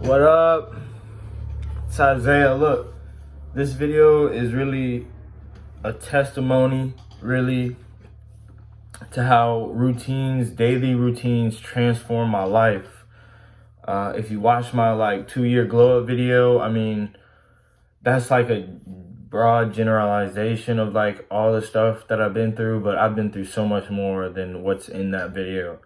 What up? It's Isaiah. Look, this video is really a testimony, really, to how daily routines transform my life. If you watch my 2-year glow up video, I mean, that's like a broad generalization of all the stuff that I've been through, but I've been through so much more than what's in that video.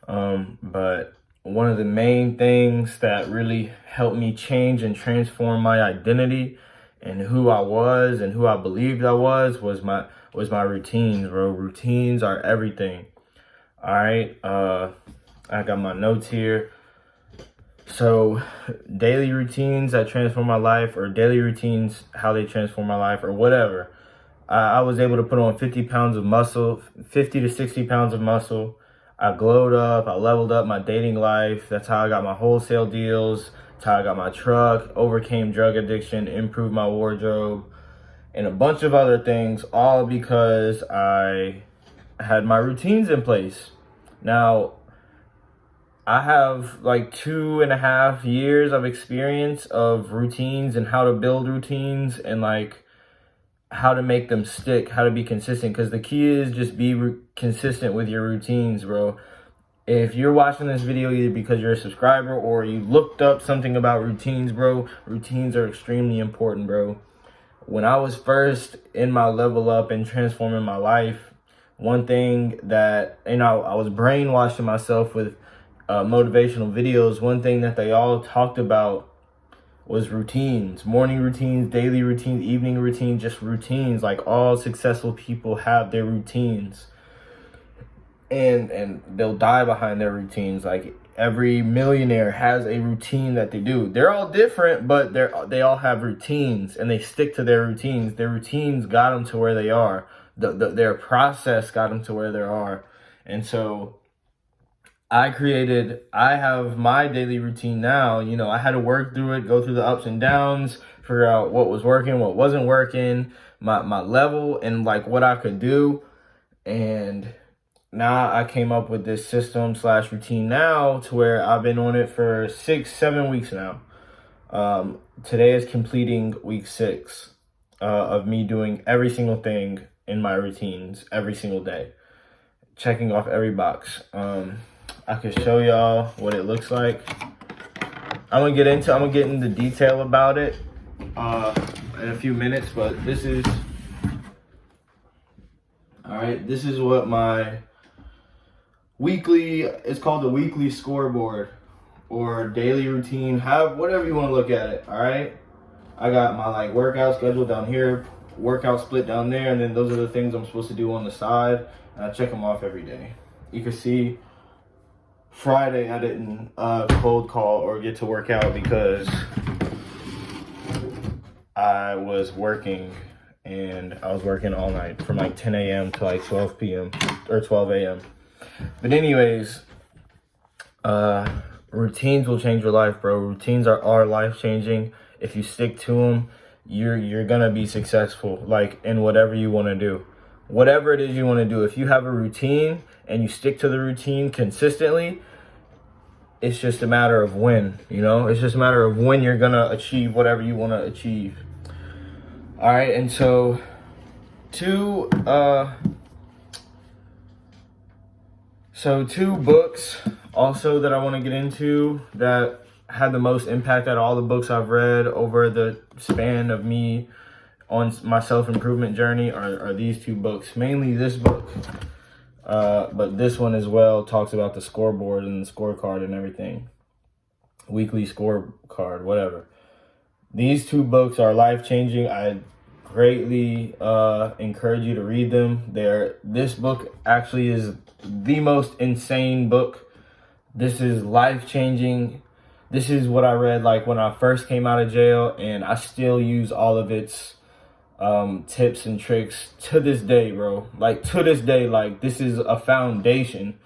But one of the main things that really helped me change and transform my identity and who I was and who I believed I was my routines, bro. Routines are everything. All right. I got my notes here. So daily routines that transform my life, or daily routines, how they transform my life, or whatever. I was able to put on 50 pounds of muscle, 50 to 60 pounds of muscle. I glowed up, I leveled up my dating life. That's how I got my wholesale deals. That's how I got my truck, overcame drug addiction, improved my wardrobe, and a bunch of other things, all because I had my routines in place. Now, I have 2.5 years of experience of routines and how to build routines and how to make them stick, how to be consistent. Because the key is just be consistent with your routines, bro. If you're watching this video either because you're a subscriber or you looked up something about routines, bro, routines are extremely important, bro. When I was first in my level up and transforming my life, one thing that, I was brainwashing myself with motivational videos. One thing that they all talked about was routines, morning routines, daily routines, evening routines, just routines. Like, all successful people have their routines, and they'll die behind their routines. Like, every millionaire has a routine that they do. They're all different, but they all have routines, and they stick to their routines. Their routines got them to where they are. Their process got them to where they are. And so I have my daily routine now. I had to work through it, go through the ups and downs, figure out what was working, what wasn't working, my level, and what I could do. And now I came up with this system / routine now, to where I've been on it for 6-7 weeks now. Today is completing week 6 of me doing every single thing in my routines every single day, checking off every box. I can show y'all what it looks like. I'm gonna get into detail about it in a few minutes, but this is what my it's called the weekly scoreboard or daily routine, whatever you want to look at it. All right, I got my workout schedule down here, workout split down there, and then those are the things I'm supposed to do on the side, and I check them off every day. You can see Friday I didn't cold call or get to work out because I was working, and I was working all night from 10 a.m. to 12 p.m. or 12 a.m. But anyways, routines will change your life, bro. Routines are life changing. If you stick to them, you're gonna be successful in whatever you want to do. Whatever it is you want to do, if you have a routine and you stick to the routine consistently, it's just a matter of when, it's just a matter of when you're going to achieve whatever you want to achieve. All right. And so two books also that I want to get into that had the most impact out of all the books I've read over the span of me on my self-improvement journey are these 2 books, mainly this book. But this one as well talks about the scoreboard and the scorecard and everything. Weekly scorecard, whatever. These 2 books are life-changing. I greatly encourage you to read them. This book actually is the most insane book. This is life-changing. This is what I read when I first came out of jail, and I still use all of its tips and tricks to this day, bro. To this day, this is a foundation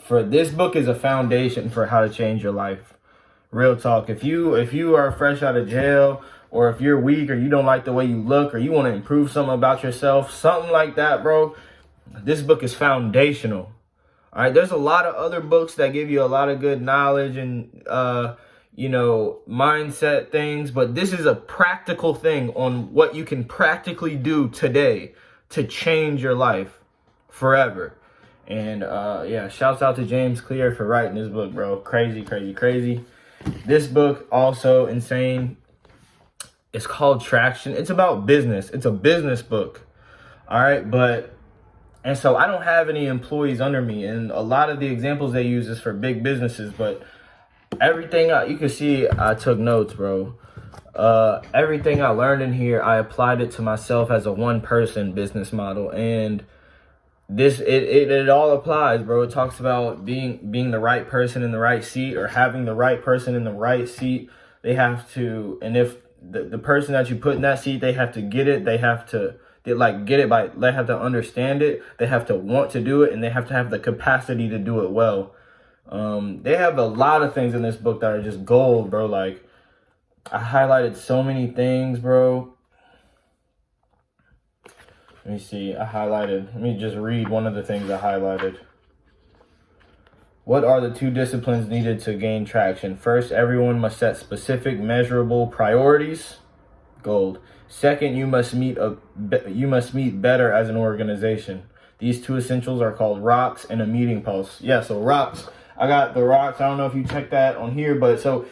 this book is a foundation for how to change your life. Real talk. If you are fresh out of jail, or if you're weak, or you don't like the way you look, or you want to improve something about yourself, something like that, bro, this book is foundational. All right, there's a lot of other books that give you a lot of good knowledge and you know, mindset things, but this is a practical thing on what you can practically do today to change your life forever. And yeah, shouts out to James Clear for writing this book, bro. Crazy, crazy, crazy. This book also insane. It's called Traction. It's about business. It's a business book. All right, and so I don't have any employees under me, and a lot of the examples they use is for big businesses, but everything you can see, I took notes, bro. Everything I learned in here, I applied it to myself as a one-person business model, and it all applies, bro. It talks about being the right person in the right seat, or having the right person in the right seat. They have to, and if the person that you put in that seat, they have to get it. They have to get it they have to understand it. They have to want to do it, and they have to have the capacity to do it well. They have a lot of things in this book that are just gold, bro. Like, I highlighted so many things, bro. Let me see. Let me just read one of the things I highlighted. What are the 2 disciplines needed to gain traction? First, everyone must set specific, measurable priorities. Gold. Second, you must meet better as an organization. These 2 essentials are called rocks and a meeting post. Yeah, so rocks. I got the rocks. I don't know if you checked that on here, but so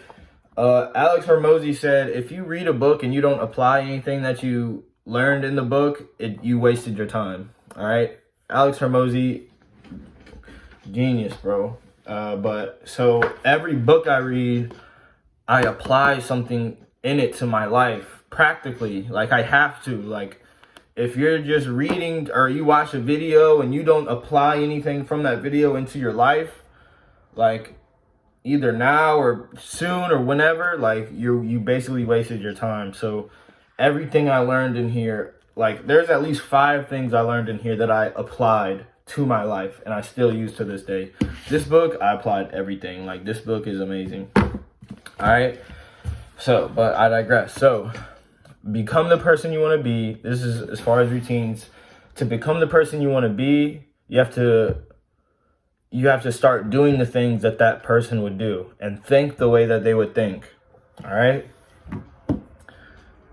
Alex Hormozy said, if you read a book and you don't apply anything that you learned in the book, you wasted your time. All right, Alex Hormozy, genius, bro. But so every book I read, I apply something in it to my life practically. Like, I have to. Like, if you're just reading or you watch a video and you don't apply anything from that video into your life, like, either now or soon or whenever, like, you basically wasted your time. So everything I learned in here, like, there's at least 5 things I learned in here that I applied to my life and I still use to this day. This book, I applied everything. Like, this book is amazing. All right. So, but I digress. So, become the person you want to be. This is as far as routines. To become the person you want to be, you have to start doing the things that person would do and think the way that they would think. All right.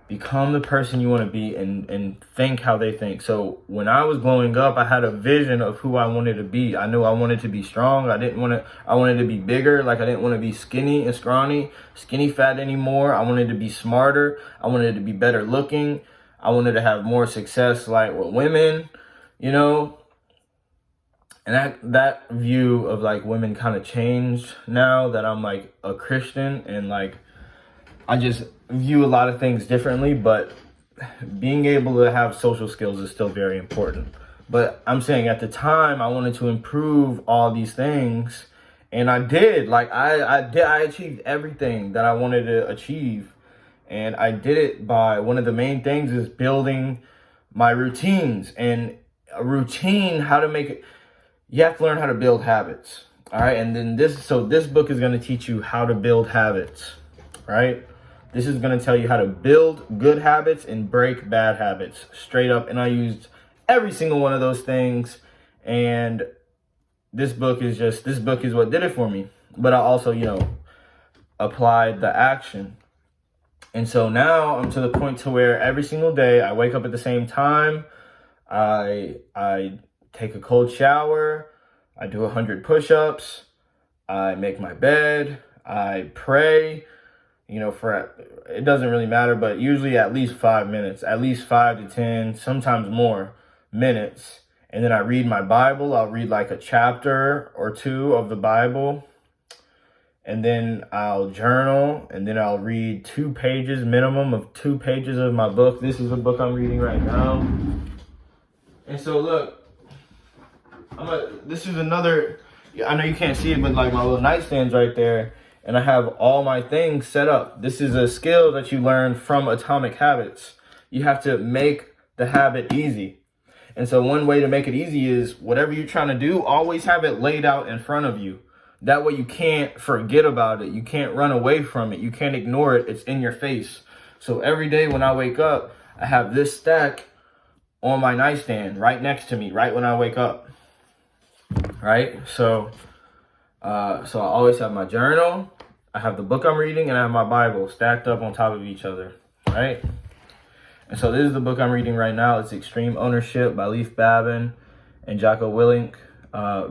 Become the person you want to be and think how they think. So when I was growing up, I had a vision of who I wanted to be. I knew I wanted to be strong. I wanted to be bigger. Like, I didn't want to be skinny and skinny fat anymore. I wanted to be smarter. I wanted to be better looking. I wanted to have more success, like, with women, you know. And that view of, like, women kind of changed now that I'm, like, a Christian, and, like, I just view a lot of things differently, but being able to have social skills is still very important. But I'm saying at the time, I wanted to improve all these things, and I did. Like, I achieved everything that I wanted to achieve, and I did it by, one of the main things is building my routines. And a routine, how to make it, you have to learn how to build habits. All right, and then this book is going to teach you how to build habits, right? This is going to tell you how to build good habits and break bad habits, straight up. And I used every single one of those things. And this book is what did it for me. But I also, you know, applied the action. And so now I'm to the point to where every single day I wake up at the same time. I take a cold shower. I do 100 push-ups. I make my bed. I pray. You know, it doesn't really matter, but usually at least 5 minutes, at least 5 to 10, sometimes more minutes. And then I read my Bible. I'll read like a chapter or 2 of the Bible. And then I'll journal, and then I'll read 2 pages, minimum of 2 pages of my book. This is the book I'm reading right now. And so look, this is another, I know you can't see it, but like my little nightstand's right there. And I have all my things set up. This is a skill that you learn from Atomic Habits. You have to make the habit easy. And so one way to make it easy is whatever you're trying to do, always have it laid out in front of you. That way you can't forget about it. You can't run away from it. You can't ignore it. It's in your face. So every day when I wake up, I have this stack on my nightstand right next to me, right when I wake up. Right? So I always have my journal. I have the book I'm reading, and I have my Bible stacked up on top of each other, right? And so this is the book I'm reading right now. It's Extreme Ownership by Leif Babin and Jocko Willink.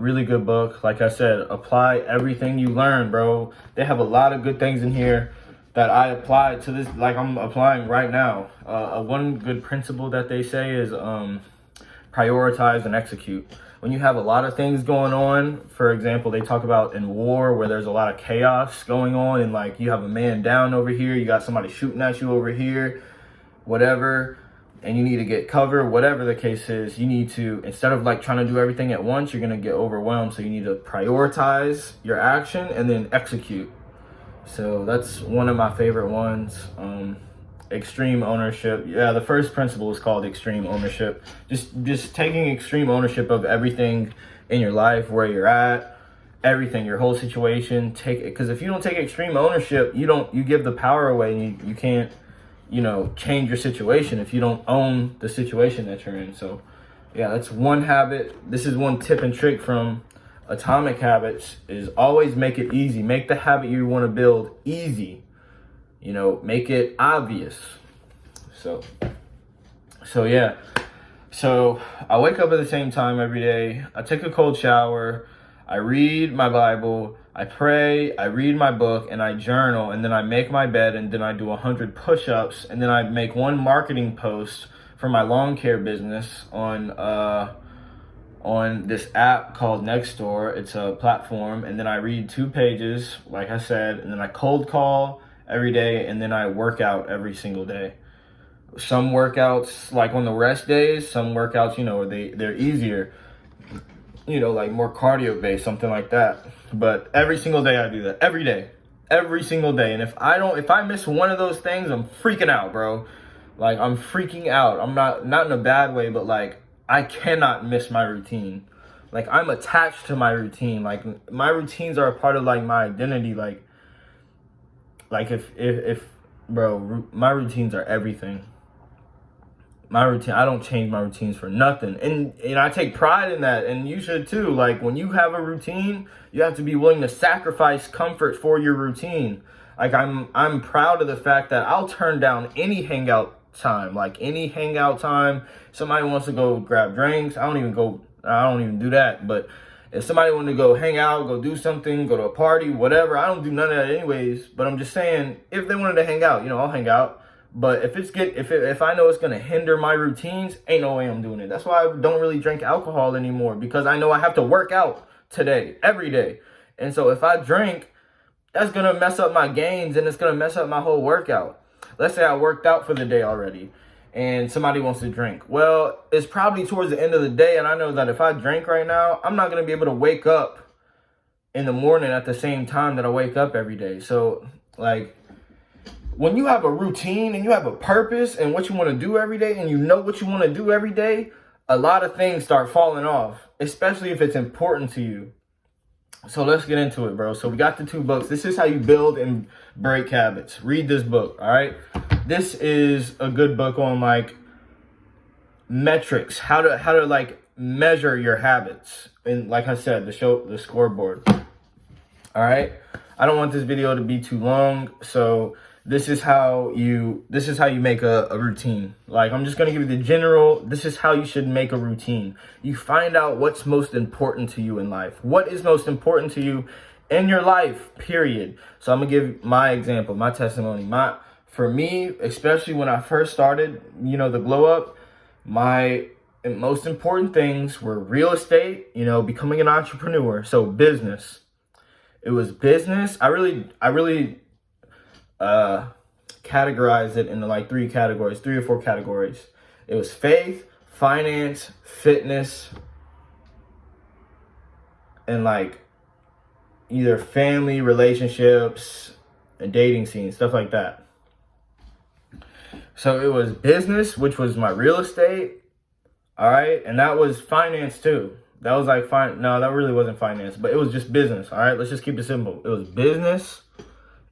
Really good book. Like I said, apply everything you learn, bro. They have a lot of good things in here that I apply to this, like I'm applying right now. One good principle that they say is prioritize and execute. When you have a lot of things going on, for example, they talk about in war where there's a lot of chaos going on, and like you have a man down over here, you got somebody shooting at you over here, whatever, and you need to get cover, whatever the case is, you need to, instead of like trying to do everything at once, you're going to get overwhelmed. So you need to prioritize your action and then execute. So that's one of my favorite ones. Extreme ownership. Yeah, the first principle is called extreme ownership. Just taking extreme ownership of everything in your life, where you're at, everything, your whole situation. Take it, because if you don't take extreme ownership, you give the power away, and you can't, change your situation if you don't own the situation that you're in. So yeah, that's one habit. This is one tip and trick from Atomic Habits, is always make it easy. Make the habit you want to build easy. Make it obvious. So yeah. So I wake up at the same time every day. I take a cold shower. I read my Bible. I pray. I read my book, and I journal, and then I make my bed, and then I do 100 push-ups, and then I make one marketing post for my lawn care business on this app called Nextdoor. It's a platform, and then I read 2 pages, like I said, and then I cold call every day, and then I work out every single day. Some workouts, like on the rest days, some workouts, they're easier, like more cardio based, something like that. But every single day I do that, every single day. And if I miss one of those things, I'm freaking out, bro. Like, I'm freaking out. I'm not in a bad way, but like, I cannot miss my routine. Like, I'm attached to my routine. Like, my routines are a part of like my identity. Like if bro, my routines are everything. My routine, I don't change my routines for nothing. And I take pride in that, and you should too. Like, when you have a routine, you have to be willing to sacrifice comfort for your routine. Like, I'm proud of the fact that I'll turn down any hangout time. Like, any hangout time, somebody wants to go grab drinks, I don't even do that. But if somebody wanted to go hang out, go do something, go to a party, whatever, I don't do none of that anyways. But I'm just saying, if they wanted to hang out, I'll hang out. But if I know it's gonna hinder my routines, ain't no way I'm doing it. That's why I don't really drink alcohol anymore, because I know I have to work out today, every day. And so if I drink, that's gonna mess up my gains, and it's gonna mess up my whole workout. Let's say I worked out for the day already, and somebody wants to drink. Well, it's probably towards the end of the day, and I know that if I drink right now, I'm not gonna be able to wake up in the morning at the same time that I wake up every day. So, like, when you have a routine and you have a purpose and what you want to do every day, and you know what you want to do every day, a lot of things start falling off, especially if it's important to you. So let's get into it, bro. So we got the 2 books. This is how you build and break habits. Read this book, all right? This is a good book on like metrics, how to like measure your habits. And like I said, the scoreboard. All right? I don't want this video to be too long, so this is how you make a routine. Like, I'm just going to give you the general, this is how you should make a routine. You find out what's most important to you in life. What is most important to you in your life, period. So I'm going to give my example, my testimony. For me, especially when I first started, the glow up, my most important things were real estate, becoming an entrepreneur. So business. It was business. I really categorized it into like 3 or 4 categories. It was faith, finance, fitness, and like either family, relationships, and dating scene, stuff like that. So it was business, which was my real estate. All right. And that was finance too. That was like no, that really wasn't finance, but it was just business. All right. Let's just keep it simple. It was business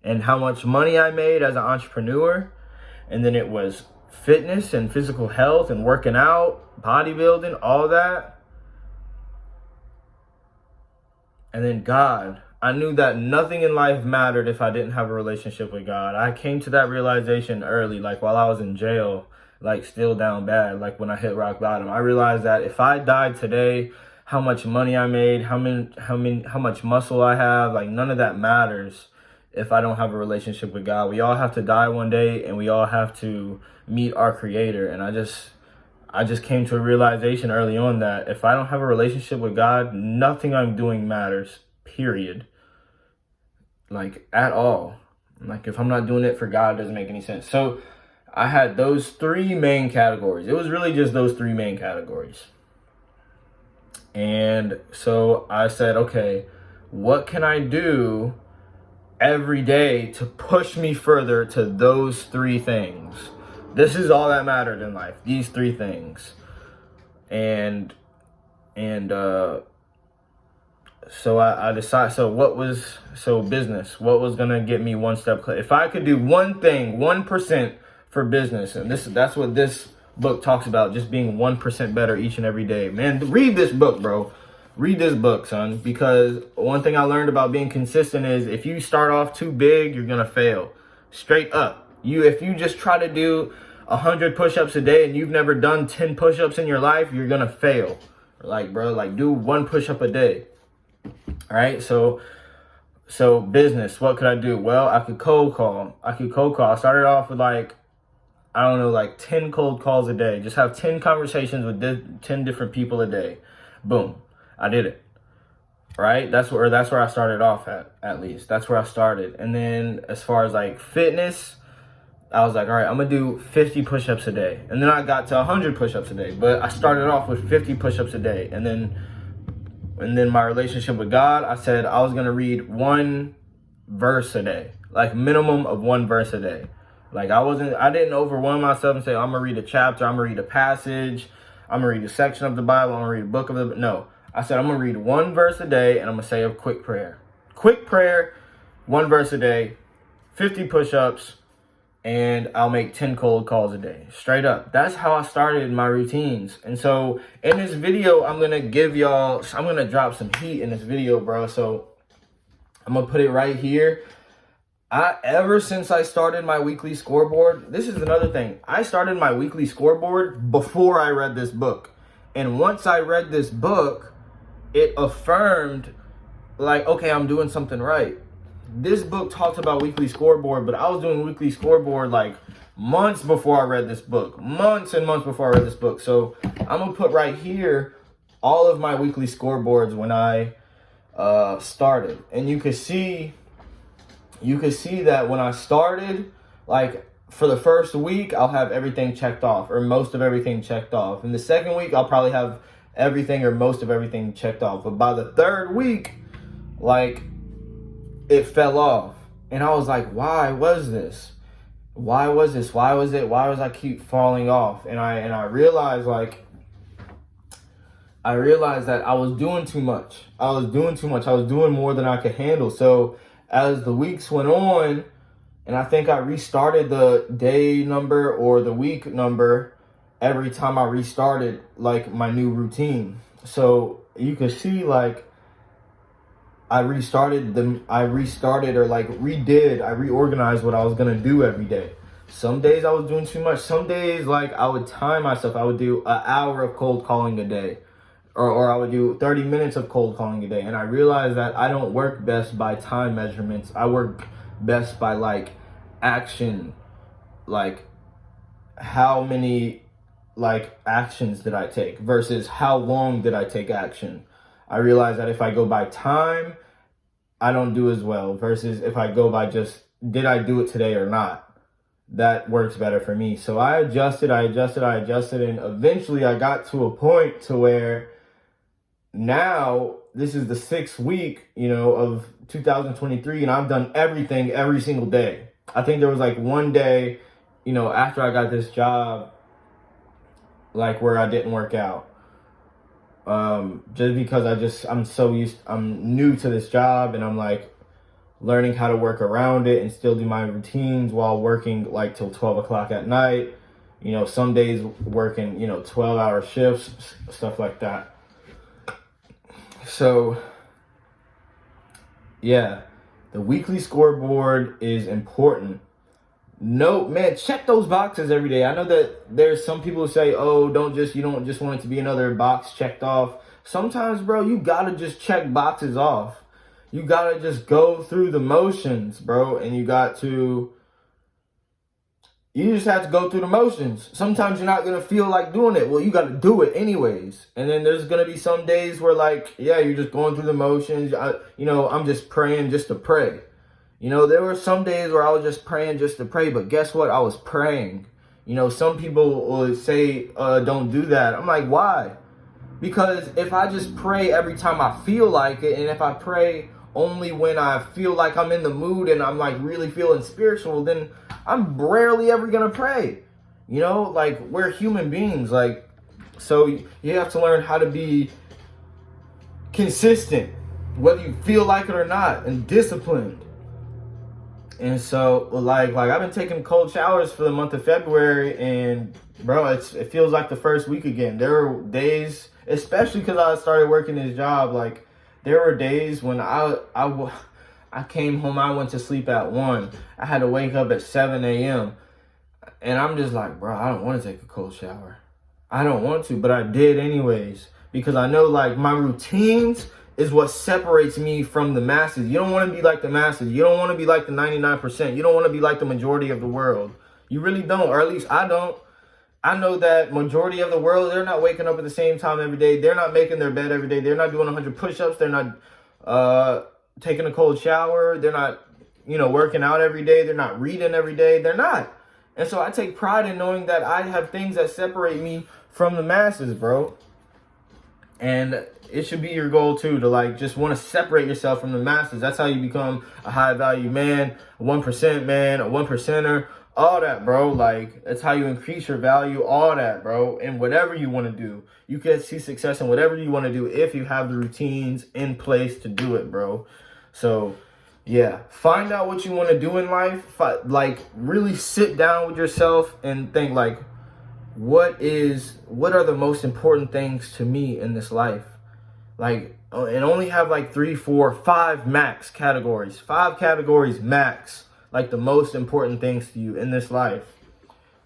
and how much money I made as an entrepreneur. And then it was fitness and physical health and working out, bodybuilding, all that. And then God. I knew that nothing in life mattered if I didn't have a relationship with God. I came to that realization early, like while I was in jail, like still down bad, like when I hit rock bottom. I realized that if I died today, how much money I made, how much muscle I have, like none of that matters if I don't have a relationship with God. We all have to die one day, and we all have to meet our Creator. And I just came to a realization early on that if I don't have a relationship with God, nothing I'm doing matters, period. Like, at all. Like, if I'm not doing it for God, it doesn't make any sense. So I had those three main categories. It was really just those three main categories. And so I said, okay, what can I do every day to push me further to those three things? This is all that mattered in life, these three things. And so I decided, business, what was gonna get me one step closer? If I could do one thing, 1% for business, and that's what this book talks about, just being 1% better each and every day. Man, read this book, bro. Read this book, son, because one thing I learned about being consistent is if you start off too big, you're gonna fail. Straight up. If you just try to do 100 push-ups a day and you've never done 10 push-ups in your life, you're gonna fail. Like, bro, like do one push-up a day. All right, so business, what could I do? Well, I could cold call. I started off with like 10 cold calls a day. Just have 10 conversations with 10 different people a day. Boom, I did it. Right? That's where I started off at least. That's where I started. And then as far as like fitness, I was like, all right, I'm gonna do 50 push-ups a day. And then I got to 100 push-ups a day. But I started off with 50 push-ups a day. And then my relationship with God, I said I was gonna read one verse a day, like minimum of one verse a day. Like I didn't overwhelm myself and say, I'm gonna read a chapter, I'm gonna read a passage, I'm gonna read a section of the Bible, I'm gonna read a book of the, no. I said, I'm gonna read one verse a day and I'm gonna say a quick prayer. Quick prayer, one verse a day, 50 push-ups, and I'll make 10 cold calls a day. Straight up. That's how I started my routines. And so in this video, I'm gonna drop some heat in this video, bro. So I'm gonna put it right here. Ever since I started my weekly scoreboard, this is another thing. I started my weekly scoreboard before I read this book. And once I read this book, it affirmed, like, okay, I'm doing something right. This book talks about weekly scoreboard, but I was doing weekly scoreboard like months before I read this book. Months and months before I read this book. So I'm going to put right here all of my weekly scoreboards when I started. And you could see that when I started, like for the first week, I'll have everything checked off, or most of everything checked off. In the second week, I'll probably have everything or most of everything checked off. But by the third week, like, it fell off. And I was like, why was this? Why was I keep falling off? And I realized, like, that I was doing too much. I was doing more than I could handle. So as the weeks went on, and I think I restarted the day number or the week number every time I restarted, like, my new routine. So you can see, like, I reorganized what I was gonna do every day. Some days I was doing too much. Some days, like, I would time myself. I would do an hour of cold calling a day, or I would do 30 minutes of cold calling a day. And I realized that I don't work best by time measurements. I work best by, like, action, like how many, like, actions did I take versus how long did I take action. I realized that if I go by time, I don't do as well, versus if I go by just, did I do it today or not? That works better for me. So I adjusted, and eventually I got to a point to where now this is the 6th week, of 2023, and I've done everything every single day. I think there was like one day, after I got this job, like, where I didn't work out. Just because I'm new to this job, and I'm like learning how to work around it and still do my routines while working like till 12 o'clock at night. Some days working, 12-hour shifts, stuff like that. So yeah, the weekly scoreboard is important. No, man, check those boxes every day. I know that there's some people who say, oh, you don't just want it to be another box checked off. Sometimes, bro, you gotta just check boxes off. You gotta just go through the motions, bro, and you just have to go through the motions. Sometimes you're not gonna feel like doing it. Well, you gotta do it anyways. And then there's gonna be some days where, like, yeah, you're just going through the motions. I'm just praying just to pray. There were some days where I was just praying just to pray, but guess what? I was praying. Some people would say, don't do that. I'm like, why? Because if I just pray every time I feel like it, and if I pray only when I feel like I'm in the mood and I'm like really feeling spiritual, then I'm rarely ever going to pray. Like, we're human beings. Like, so you have to learn how to be consistent, whether you feel like it or not, and disciplined. And so, like I've been taking cold showers for the month of February, and bro, it feels like the first week again. There were days, especially because I started working this job, like there were days when I came home, I went to sleep at 1. I had to wake up at 7 a.m. And I'm just like, bro, I don't want to take a cold shower. I don't want to, but I did anyways, because I know, like, my routines is what separates me from the masses. You don't want to be like the masses. You don't want to be like the 99%. You don't want to be like the majority of the world. You really don't, or at least I don't. I know that majority of the world, they're not waking up at the same time every day. They're not making their bed every day. They're not doing 100 push-ups. They're not taking a cold shower. They're not, working out every day. They're not reading every day. They're not. And so I take pride in knowing that I have things that separate me from the masses, bro. And it should be your goal too, to like just want to separate yourself from the masses. That's how you become a high value man, a 1% man, a 1%er, all that, bro. Like, that's how you increase your value, all that, bro. And whatever you want to do, you can see success in whatever you want to do if you have the routines in place to do it, bro. So yeah, find out what you want to do in life. Like, really sit down with yourself and think, like, what are the most important things to me in this life? Like, and only have like 3, 4, 5 max categories. 5 categories max, like the most important things to you in this life.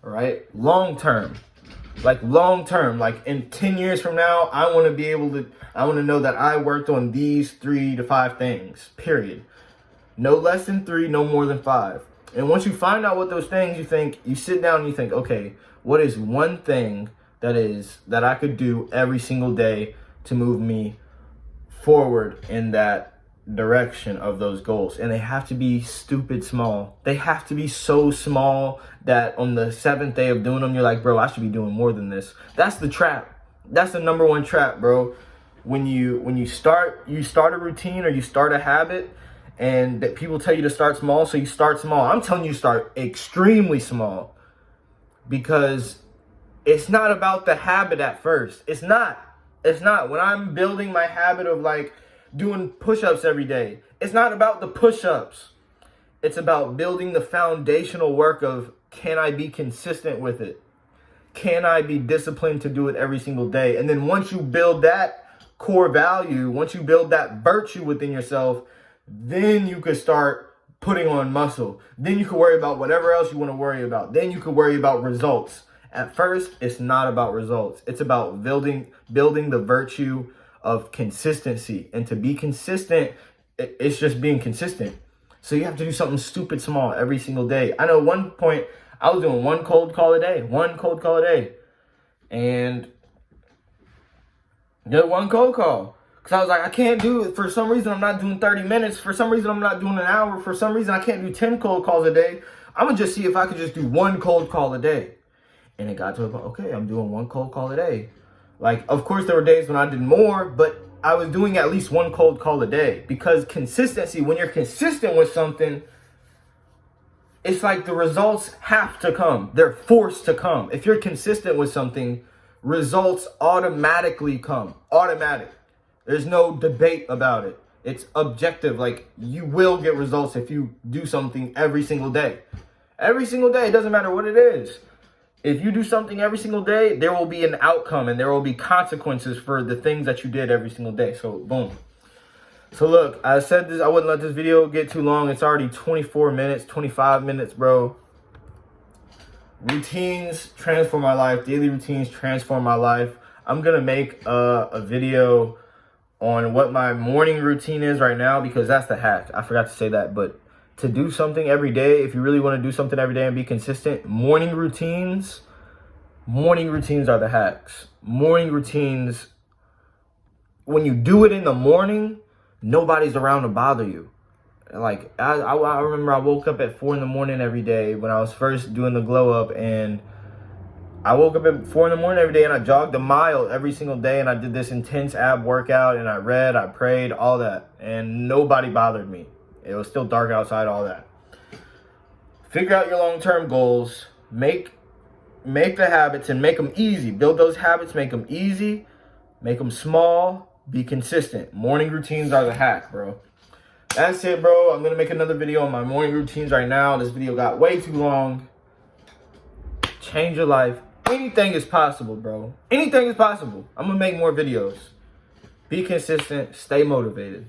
All right? Long term. Like in 10 years from now, I want to know that I worked on these 3 to 5 things, period. No less than 3, no more than 5. And once you find out what those things, you sit down and you think, okay, what is one thing that I could do every single day to move me forward in that direction of those goals? And they have to be stupid small. They have to be so small that on the 7th day of doing them, you're like, bro, I should be doing more than this. That's the trap. That's the number one trap, bro. When you start a routine or you start a habit, and that people tell you to start small, so you start small. I'm telling you, start extremely small, because it's not about the habit at first. It's not. When I'm building my habit of like doing push-ups every day, it's not about the push-ups. It's about building the foundational work of, can I be consistent with it? Can I be disciplined to do it every single day? And then once you build that core value, once you build that virtue within yourself, then you could start putting on muscle. Then you could worry about whatever else you want to worry about. Then you could worry about results. At first, it's not about results. It's about building the virtue of consistency. And to be consistent, it's just being consistent. So you have to do something stupid small every single day. I know at one point I was doing one cold call a day. And did one cold call. Because I was like, I can't do it. For some reason, I'm not doing 30 minutes. For some reason, I'm not doing an hour. For some reason, I can't do 10 cold calls a day. I'm going to just see if I could just do one cold call a day. And it got to a point, okay, I'm doing one cold call a day. Like, of course, there were days when I did more, but I was doing at least one cold call a day. Because consistency, when you're consistent with something, it's like the results have to come. They're forced to come. If you're consistent with something, results automatically come. Automatic. There's no debate about it. It's objective. Like, you will get results if you do something every single day. Every single day. It doesn't matter what it is. If you do something every single day, there will be an outcome and there will be consequences for the things that you did every single day. So, boom. So look, I said this, I wouldn't let this video get too long. It's already 24 minutes, 25 minutes, bro. Routines transform my life. Daily routines transform my life. I'm gonna make a video on what my morning routine is right now, because that's the hack. I forgot to say that, but to do something every day, if you really want to do something every day and be consistent, morning routines are the hacks. Morning routines, when you do it in the morning, nobody's around to bother you. Like, I remember I woke up at 4 in the morning every day when I was first doing the glow up, and I woke up at 4 in the morning every day and I jogged a mile every single day, and I did this intense ab workout, and I read, I prayed, all that, and nobody bothered me. It was still dark outside, all that. Figure out your long-term goals, make the habits and make them easy. Build those habits, make them easy, make them small, be consistent. Morning routines are the hack, bro. That's it, bro. I'm gonna make another video on my morning routines right now. This video got way too long. Change your life. Anything is possible, bro. Anything is possible. I'm gonna make more videos. Be consistent, stay motivated.